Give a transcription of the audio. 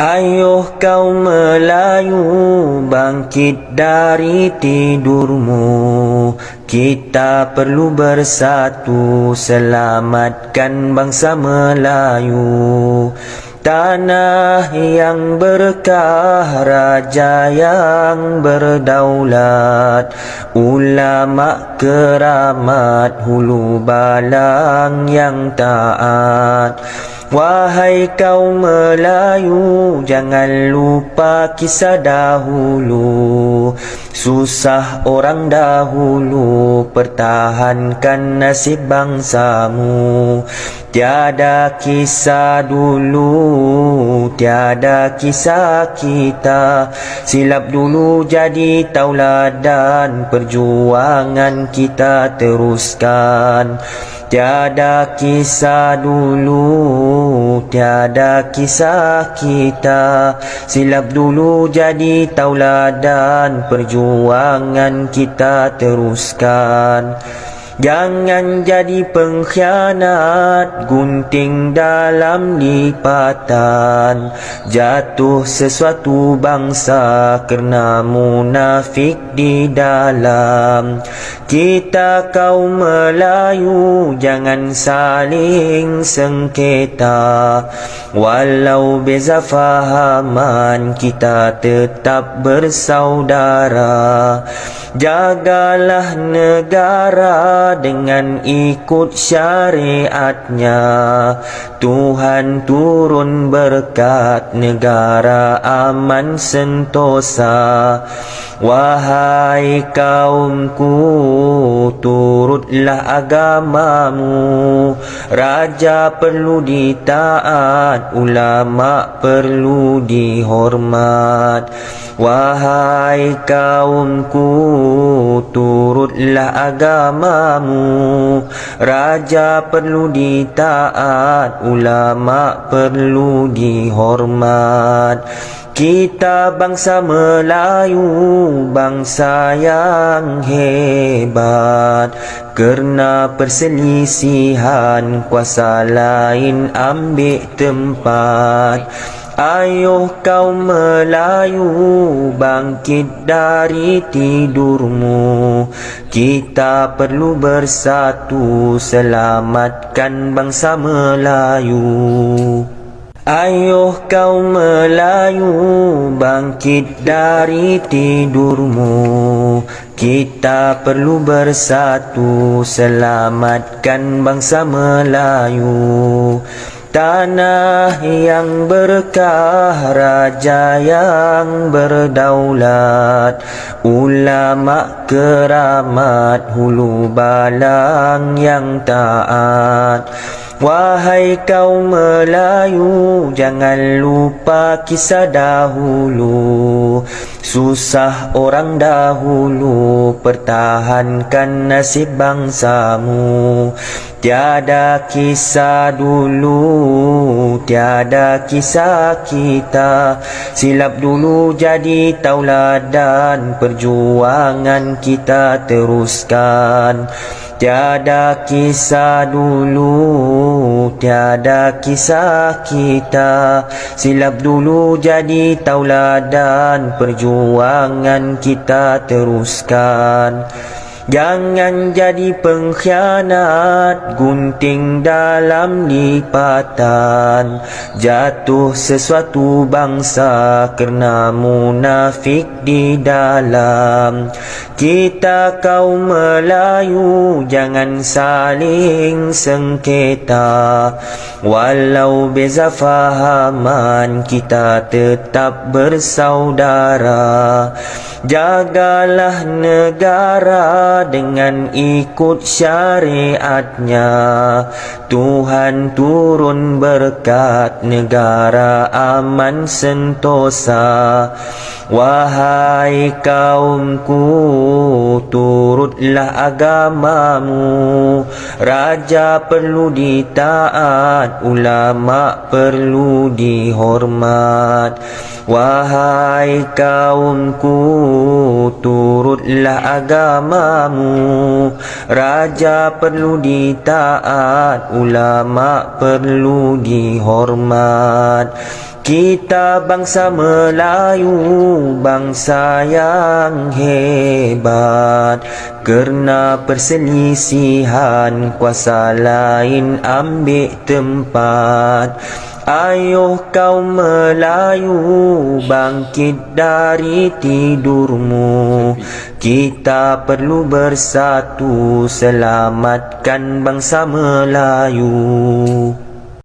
Ayuh kaum Melayu, bangkit dari tidurmu. Kita perlu bersatu, selamatkan bangsa Melayu. Tanah yang berkah, raja yang berdaulat, ulama keramat, hulu balang yang taat. Wahai kaum Melayu, jangan lupa kisah dahulu. Susah orang dahulu, pertahankan nasib bangsamu. Tiada kisah dulu, tiada kisah kita. Silap dulu jadi tauladan, perjuangan kita teruskan. Tiada kisah dulu, tiada kisah kita. Silap dulu jadi tauladan, perjuangan kita teruskan. Jangan jadi pengkhianat, gunting dalam lipatan. Jatuh sesuatu bangsa kerana munafik di dalam. Kita kaum Melayu jangan saling sengketa. Walau beza fahaman, kita tetap bersaudara. Jagalah negara dengan ikut syariatnya. Tuhan turun berkat, negara aman sentosa. Wahai kaumku, turutlah agamamu. Raja perlu ditaat, ulama perlu dihormat. Wahai kaumku, turutlah agamamu. Raja perlu ditaat, ulama perlu dihormat. Kita bangsa Melayu, bangsa yang hebat. Kerana perselisihan, kuasa lain ambil tempat. Ayuh kaum Melayu, bangkit dari tidurmu. Kita perlu bersatu, selamatkan bangsa Melayu. Ayuh kaum Melayu, bangkit dari tidurmu. Kita perlu bersatu, selamatkan bangsa Melayu. Tanah yang berkah, raja yang berdaulat, ulama keramat, hulu balang yang taat. Wahai kaum Melayu, jangan lupa kisah dahulu. Susah orang dahulu, pertahankan nasib bangsamu. Tiada kisah dulu, tiada kisah kita. Silap dulu jadi tauladan, perjuangan kita teruskan. Tiada kisah dulu, tiada kisah kita. Silap dulu jadi tauladan, perjuangan kita teruskan. Jangan jadi pengkhianat, gunting dalam lipatan. Jatuh sesuatu bangsa kerana munafik di dalam. Kita kaum Melayu jangan saling sengketa. Walau beza fahaman, kita tetap bersaudara. Jagalah negara dengan ikut syariatnya. Tuhan turun berkat, negara aman sentosa. Wahai kaumku, turutlah agamamu. Raja perlu ditaat, ulama perlu dihormat. Wahai kaumku, turutlah agamamu. kamu. Raja perlu ditaat, ulama perlu dihormat. Kita bangsa Melayu, bangsa yang hebat. Kerana perselisihan, kuasa lain ambil tempat. Ayuh kaum Melayu, bangkit dari tidurmu. Kita perlu bersatu, selamatkan bangsa Melayu.